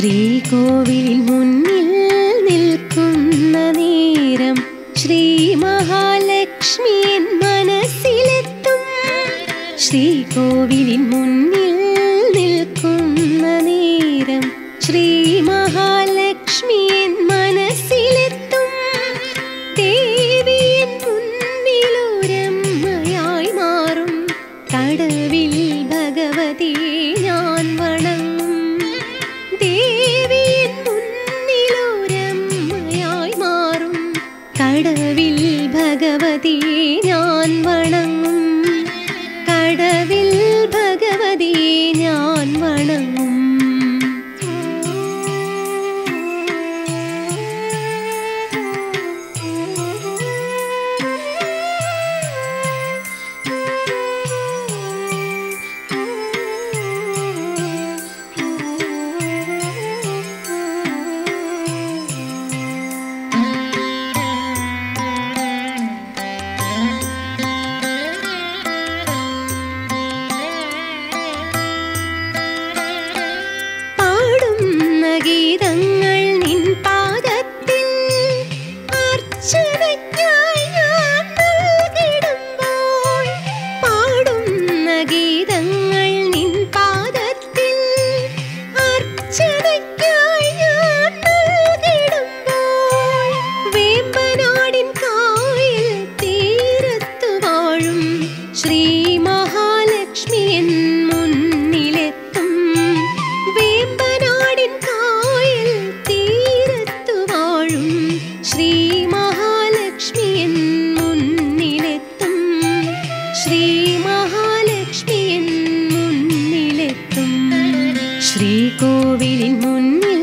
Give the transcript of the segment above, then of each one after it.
ശ്രീകോവിലിൻ മുന്നിൽ നിൽക്കുന്ന നേരം ശ്രീ മഹാലക്ഷ്മി എൻ മനസ്സിലെത്തും. ശ്രീകോവിലിൻ മുന്നിൽ നിൽക്കുന്ന നേരം ശ്രീ മഹാലക്ഷ്മി എൻ മനസ്സിലെത്തും. ദേവിയൻ മുന്നിലൊരമ്മയായി മാറും. കടവിൽ ഭഗവതിയെ ഞാൻ വണങ്ങും. ദേവിയൻ മുന്നിലൊരമ്മയായി മാറും. കടവിൽ ഭഗവതിയെ ഞാൻ വണങ്ങും. കടവിൽ ഭഗവതിയെ ഞാൻ വണങ്ങും. ഗീതങ്ങൾ നിൻ പാദത്തിൽ അർച്ചനയ്ക്കായി ഞാൻ നൽകിടുമ്പോൾ, പാടുന്ന ഗീതങ്ങൾ നിൻ പാദത്തിൽ അർച്ചനയ്ക്കായി ഞാൻ നൽകിടുമ്പോൾ, വേമ്പനാടിൻ കായൽ തീരത്തു വാഴും ശ്രീ മഹാലക്ഷ്മി എൻ മുന്നിലെത്തും. വേമ്പനാടിൻ ശ്രീ മഹാലക്ഷ്മി എൻ മുന്നിലെത്തും. ശ്രീ മഹാലക്ഷ്മി എൻ മുന്നിലെത്തും. ശ്രീകോവിലിൻ മുന്നിൽ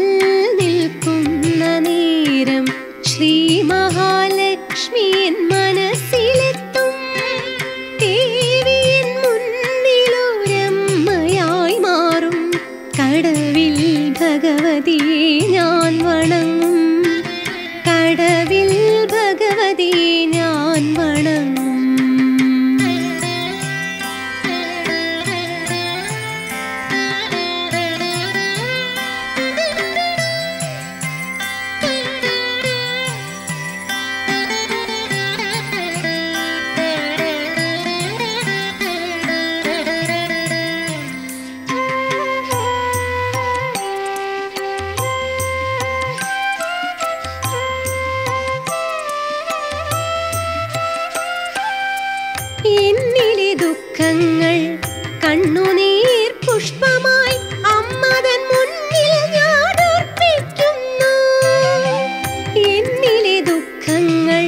നിൽക്കുന്ന നേരം ശ്രീ മഹാലക്ഷ്മി എൻ മനസ്സിലെത്തും. ദേവിയൻ മുന്നിലൊരമ്മയായി മാറും. കടവിൽ ഭഗവതിയെ ഞാൻ വണങ്ങും. കടവിൽ ഭഗവതിയെ ഞാൻ വണങ്ങും. എന്നിലെ ദുഃഖങ്ങൾ കണ്ണുനീർ പുഷ്പമായി അമ്മതൻ മുന്നിൽ ഞാൻ അർപ്പിക്കുന്നു. എന്നിലെ ദുഃഖങ്ങൾ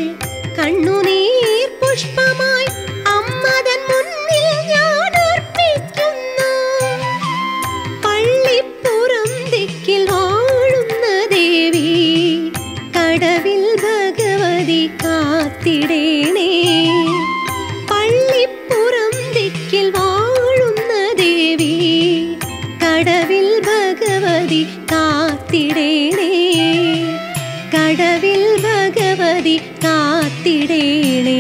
കണ്ണുനീർ പുഷ്പമായി അമ്മതൻ മുന്നിൽ ഞാൻ അർപ്പിക്കുന്നു. പള്ളിപ്പുറം ദിക്കിൽ വാഴുന്ന ദേവി, കടവിൽ ഭഗവതി കാത്തിടേണേ. പള്ളിപ്പുറം ദിക്കിൽ വാഴുന്ന ദേവി, കടവിൽ ഭഗവതി കാത്തിടേണേ. കടവിൽ ഭഗവതി കാത്തിടേണേ.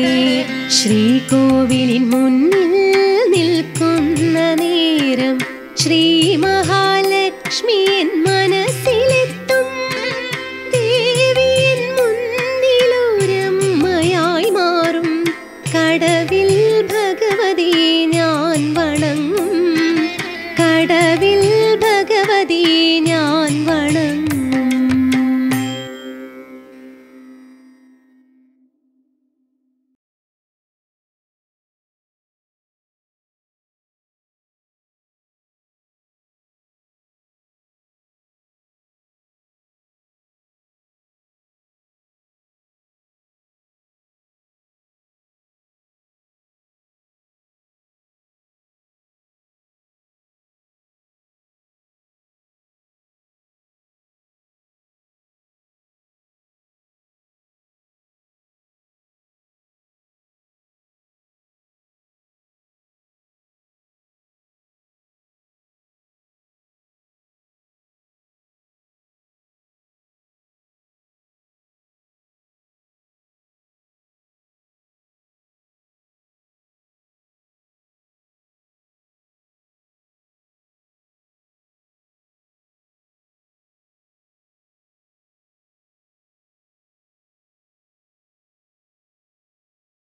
ശ്രീകോവിലിൻ മുന്നിൽ നിൽക്കുന്ന നേരം ശ്രീ മഹാലക്ഷ്മി എൻ